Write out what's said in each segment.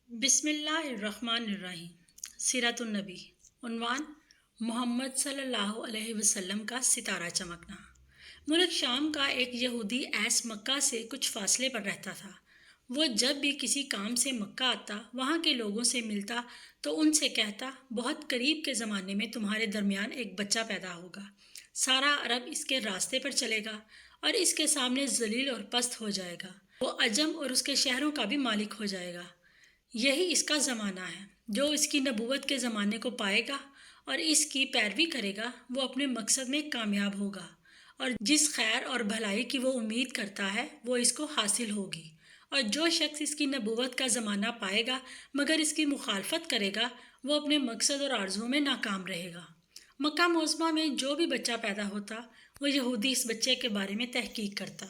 بسم اللہ الرحمن الرحیم۔ سیرت النبی۔ عنوان: محمد صلی اللہ علیہ وسلم کا ستارہ چمکنا۔ ملک شام کا ایک یہودی ایس مکہ سے کچھ فاصلے پر رہتا تھا۔ وہ جب بھی کسی کام سے مکہ آتا، وہاں کے لوگوں سے ملتا تو ان سے کہتا، بہت قریب کے زمانے میں تمہارے درمیان ایک بچہ پیدا ہوگا، سارا عرب اس کے راستے پر چلے گا اور اس کے سامنے ذلیل اور پست ہو جائے گا، وہ عجم اور اس کے شہروں کا بھی مالک ہو جائے گا۔ یہی اس کا زمانہ ہے۔ جو اس کی نبوت کے زمانے کو پائے گا اور اس کی پیروی کرے گا، وہ اپنے مقصد میں کامیاب ہوگا، اور جس خیر اور بھلائی کی وہ امید کرتا ہے وہ اس کو حاصل ہوگی۔ اور جو شخص اس کی نبوت کا زمانہ پائے گا مگر اس کی مخالفت کرے گا، وہ اپنے مقصد اور آرزوؤں میں ناکام رہے گا۔ مکہ معظمہ میں جو بھی بچہ پیدا ہوتا، وہ یہودی اس بچے کے بارے میں تحقیق کرتا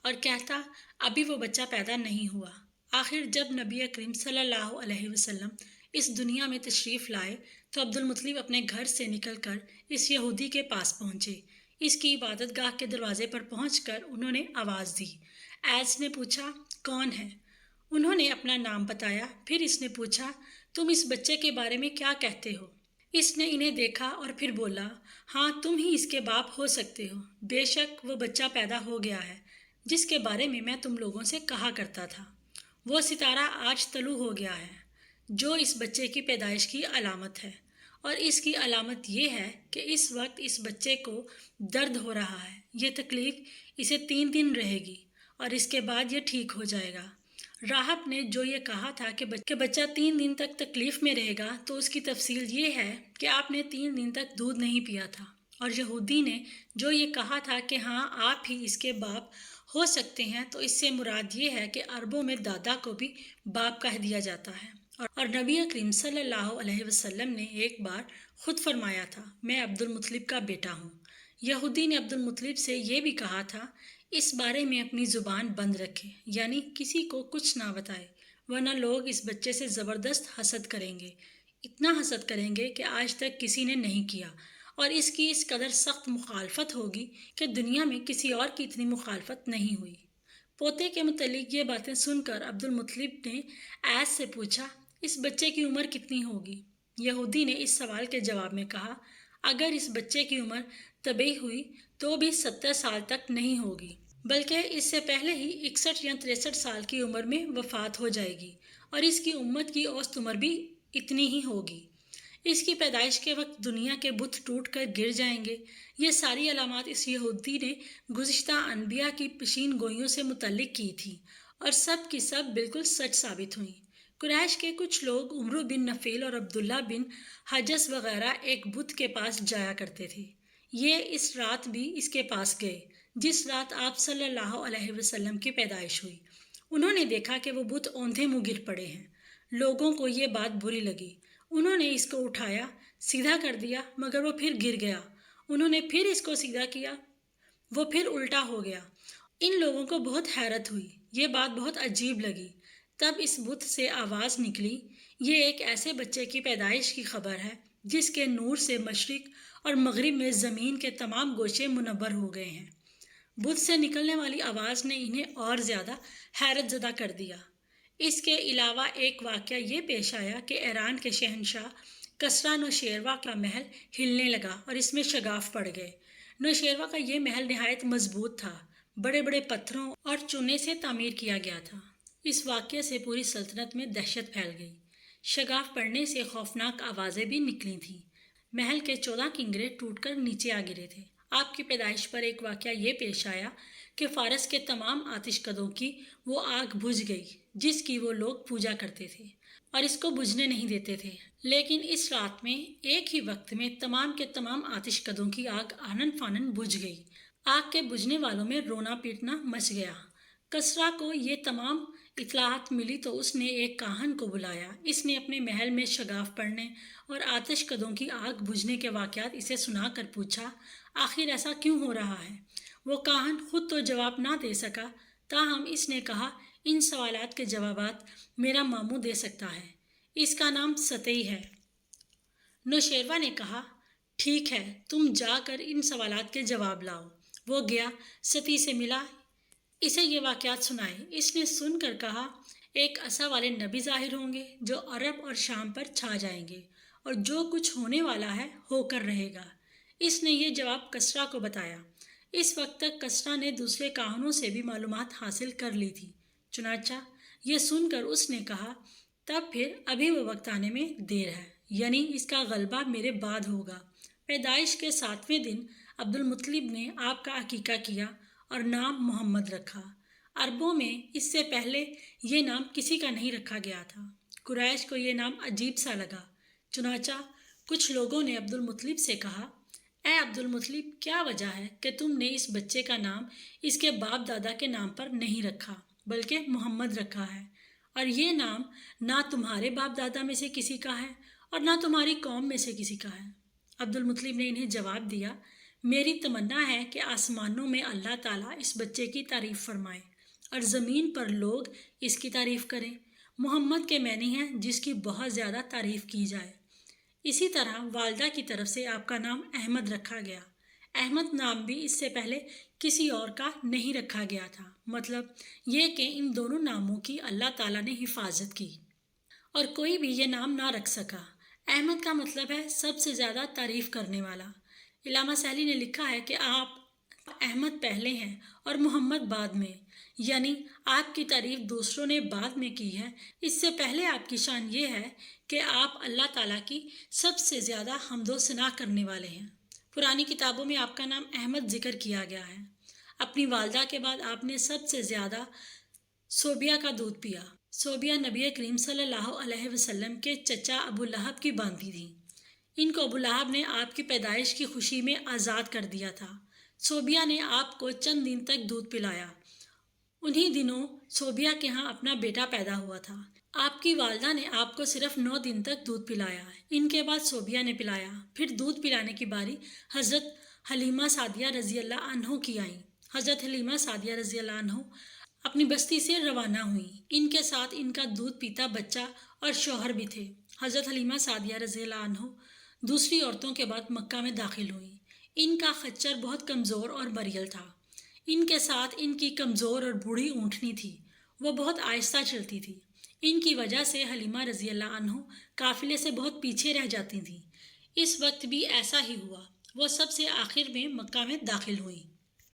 اور کہتا، ابھی وہ بچہ پیدا نہیں ہوا۔ آخر جب نبی کریم صلی اللہ علیہ وسلم اس دنیا میں تشریف لائے تو عبد المطلب اپنے گھر سے نکل کر اس یہودی کے پاس پہنچے۔ اس کی عبادت گاہ کے دروازے پر پہنچ کر انہوں نے آواز دی۔ ایس نے پوچھا، کون ہے؟ انہوں نے اپنا نام بتایا۔ پھر اس نے پوچھا، تم اس بچے کے بارے میں کیا کہتے ہو؟ اس نے انہیں دیکھا اور پھر بولا، ہاں تم ہی اس کے باپ ہو سکتے ہو۔ بے شک وہ بچہ پیدا ہو گیا ہے جس کے بارے میں تم لوگوں سے کہا کرتا تھا۔ وہ ستارہ آج طلوع ہو گیا ہے جو اس بچے کی پیدائش کی علامت ہے، اور اس کی علامت یہ ہے کہ اس وقت اس بچے کو درد ہو رہا ہے۔ یہ تکلیف اسے 3 دن رہے گی اور اس کے بعد یہ ٹھیک ہو جائے گا۔ راہب نے جو یہ کہا تھا کہ بچہ 3 دن تک تکلیف میں رہے گا، تو اس کی تفصیل یہ ہے کہ آپ نے 3 دن تک دودھ نہیں پیا تھا۔ اور یہودی نے جو یہ کہا تھا کہ ہاں آپ ہی اس کے باپ ہو سکتے ہیں، تو اس سے مراد یہ ہے کہ عربوں میں دادا کو بھی باپ کہہ دیا جاتا ہے۔ اور نبی کریم صلی اللہ علیہ وسلم نے ایک بار خود فرمایا تھا، میں عبد المطلب کا بیٹا ہوں۔ یہودی نے عبد المطلب سے یہ بھی کہا تھا، اس بارے میں اپنی زبان بند رکھے، یعنی کسی کو کچھ نہ بتائے، ورنہ لوگ اس بچے سے زبردست حسد کریں گے، اتنا حسد کریں گے کہ آج تک کسی نے نہیں کیا، اور اس کی اس قدر سخت مخالفت ہوگی کہ دنیا میں کسی اور کی اتنی مخالفت نہیں ہوئی۔ پوتے کے متعلق یہ باتیں سن کر عبد المطلب نے ایس سے پوچھا، اس بچے کی عمر کتنی ہوگی؟ یہودی نے اس سوال کے جواب میں کہا، اگر اس بچے کی عمر طبی ہوئی تو بھی 70 سال تک نہیں ہوگی، بلکہ اس سے پہلے ہی 61 یا 63 سال کی عمر میں وفات ہو جائے گی، اور اس کی امت کی اوسط عمر بھی اتنی ہی ہوگی۔ اس کی پیدائش کے وقت دنیا کے بت ٹوٹ کر گر جائیں گے۔ یہ ساری علامات اس یہودی نے گزشتہ انبیاء کی پیشین گوئیوں سے متعلق کی تھی، اور سب کی سب بالکل سچ ثابت ہوئیں۔ قریش کے کچھ لوگ عمرو بن نفیل اور عبداللہ بن حجس وغیرہ ایک بت کے پاس جایا کرتے تھے۔ یہ اس رات بھی اس کے پاس گئے جس رات آپ صلی اللہ علیہ وسلم کی پیدائش ہوئی۔ انہوں نے دیکھا کہ وہ بت اوندھے منہ گر پڑے ہیں۔ لوگوں کو یہ بات بری لگی۔ انہوں نے اس کو اٹھایا، سیدھا کر دیا، مگر وہ پھر گر گیا۔ انہوں نے پھر اس کو سیدھا کیا، وہ پھر الٹا ہو گیا۔ ان لوگوں کو بہت حیرت ہوئی، یہ بات بہت عجیب لگی۔ تب اس بت سے آواز نکلی، یہ ایک ایسے بچے کی پیدائش کی خبر ہے جس کے نور سے مشرق اور مغرب میں زمین کے تمام گوشے منور ہو گئے ہیں۔ بت سے نکلنے والی آواز نے انہیں اور زیادہ حیرت زدہ کر دیا۔ اس کے علاوہ ایک واقعہ یہ پیش آیا کہ ایران کے شہنشاہ کسریٰ نوشیروہ کا محل ہلنے لگا اور اس میں شگاف پڑ گئے۔ نوشیروہ کا یہ محل نہایت مضبوط تھا، بڑے بڑے پتھروں اور چونے سے تعمیر کیا گیا تھا۔ اس واقعے سے پوری سلطنت میں دہشت پھیل گئی۔ شگاف پڑنے سے خوفناک آوازیں بھی نکلی تھیں۔ محل کے 14 کنگرے ٹوٹ کر نیچے آ گرے تھے۔ آپ کی پیدائش پر ایک واقعہ یہ پیش آیا کہ فارس کے تمام آتش کدوں کی وہ آگ بجھ گئی جس کی وہ لوگ پوجا کرتے تھے اور اس کو بجھنے نہیں دیتے تھے، لیکن اس رات میں ایک ہی وقت میں تمام کے تمام آتش کدوں کی آگ آنن فانن بجھ گئی۔ آگ کے بجھنے والوں میں رونا پیٹنا مچ گیا۔ کسریٰ کو یہ تمام اطلاعات ملی تو اس نے ایک کاہن کو بلایا۔ اس نے اپنے محل میں شگاف پڑنے اور آتش کدوں کی آگ بجھنے کے واقعات اسے سنا کر پوچھا، آخر ایسا کیوں ہو رہا ہے؟ وہ کاہن خود تو جواب نہ دے سکا، تاہم اس نے کہا، ان سوالات کے جوابات میرا ماموں دے سکتا ہے، اس کا نام ستی ہے۔ نوشیروہ نے کہا، ٹھیک ہے، تم جا کر ان سوالات کے جواب لاؤ۔ وہ گیا، ستی سے ملا، اسے یہ واقعات سنائے۔ اس نے سن کر کہا، ایک عصا والے نبی ظاہر ہوں گے جو عرب اور شام پر چھا جائیں گے اور جو کچھ ہونے والا ہے ہو کر رہے گا۔ اس نے یہ جواب کسریٰ کو بتایا۔ اس وقت تک کسریٰ نے دوسرے کاہنوں سے بھی معلومات حاصل کر لی تھی، چنانچہ یہ سن کر اس نے کہا، تب پھر ابھی وہ وقت آنے میں دیر ہے، یعنی اس کا غلبہ میرے بعد ہوگا۔ پیدائش کے 7ویں دن عبد المطلب نے آپ کا عقیقہ کیا اور نام محمد رکھا۔ عربوں میں اس سے پہلے یہ نام کسی کا نہیں رکھا گیا تھا۔ قریش کو یہ نام عجیب سا لگا، چنانچہ کچھ لوگوں نے عبد المطلب سے کہا، اے عبد المطلب، کیا وجہ ہے کہ تم نے اس بچے کا نام اس کے باپ دادا کے نام پر نہیں رکھا بلکہ محمد رکھا ہے، اور یہ نام نہ تمہارے باپ دادا میں سے کسی کا ہے اور نہ تمہاری قوم میں سے کسی کا ہے؟ عبد المطلب نے انہیں جواب دیا، میری تمنا ہے کہ آسمانوں میں اللہ تعالیٰ اس بچے کی تعریف فرمائے اور زمین پر لوگ اس کی تعریف کریں۔ محمد کے معنی ہے جس کی بہت زیادہ تعریف کی جائے۔ اسی طرح والدہ کی طرف سے آپ کا نام احمد رکھا گیا۔ احمد نام بھی اس سے پہلے کسی اور کا نہیں رکھا گیا تھا، مطلب یہ کہ ان دونوں ناموں کی اللہ تعالیٰ نے حفاظت کی اور کوئی بھی یہ نام نہ رکھ سکا۔ احمد کا مطلب ہے سب سے زیادہ تعریف کرنے والا۔ علامہ سہلی نے لکھا ہے کہ آپ احمد پہلے ہیں اور محمد بعد میں، یعنی آپ کی تعریف دوسروں نے بعد میں کی ہے۔ اس سے پہلے آپ کی شان یہ ہے کہ آپ اللہ تعالیٰ کی سب سے زیادہ حمد و ثنا کرنے والے ہیں۔ پرانی کتابوں میں آپ کا نام احمد ذکر کیا گیا ہے۔ اپنی والدہ کے بعد آپ نے سب سے زیادہ صوبیہ کا دودھ پیا۔ صوبیہ نبی کریم صلی اللہ علیہ وسلم کے چچا ابو لہب کی بانتی تھیں۔ ان کو ابو لہب نے آپ کی پیدائش کی خوشی میں آزاد کر دیا تھا۔ صوبیہ نے آپ کو چند دن تک دودھ پلایا۔ انہی دنوں صوبیہ کے ہاں اپنا بیٹا پیدا ہوا تھا۔ آپ کی والدہ نے آپ کو صرف 9 دن تک دودھ پلایا۔ ان کے بعد صوبیہ نے پلایا۔ پھر دودھ پلانے کی باری حضرت حلیمہ سعدیہ رضی اللہ عنہ کی آئی۔ حضرت حلیمہ سعدیہ رضی اللہ عنہ اپنی بستی سے روانہ ہوئیں۔ ان کے ساتھ ان کا دودھ پیتا بچہ اور شوہر بھی تھے۔ حضرت حلیمہ سعدیہ رضی اللہ عنہ دوسری عورتوں کے بعد مکہ میں داخل ہوئیں۔ ان کا خچر بہت کمزور اور مریل تھا۔ ان کے ساتھ ان کی کمزور اور بوڑھی اونٹنی تھی، وہ بہت آہستہ چلتی تھی۔ ان کی وجہ سے حلیمہ رضی اللہ عنہ قافلے سے بہت پیچھے رہ جاتی تھیں۔ اس وقت بھی ایسا ہی ہوا، وہ سب سے آخر میں مکہ میں داخل ہوئیں۔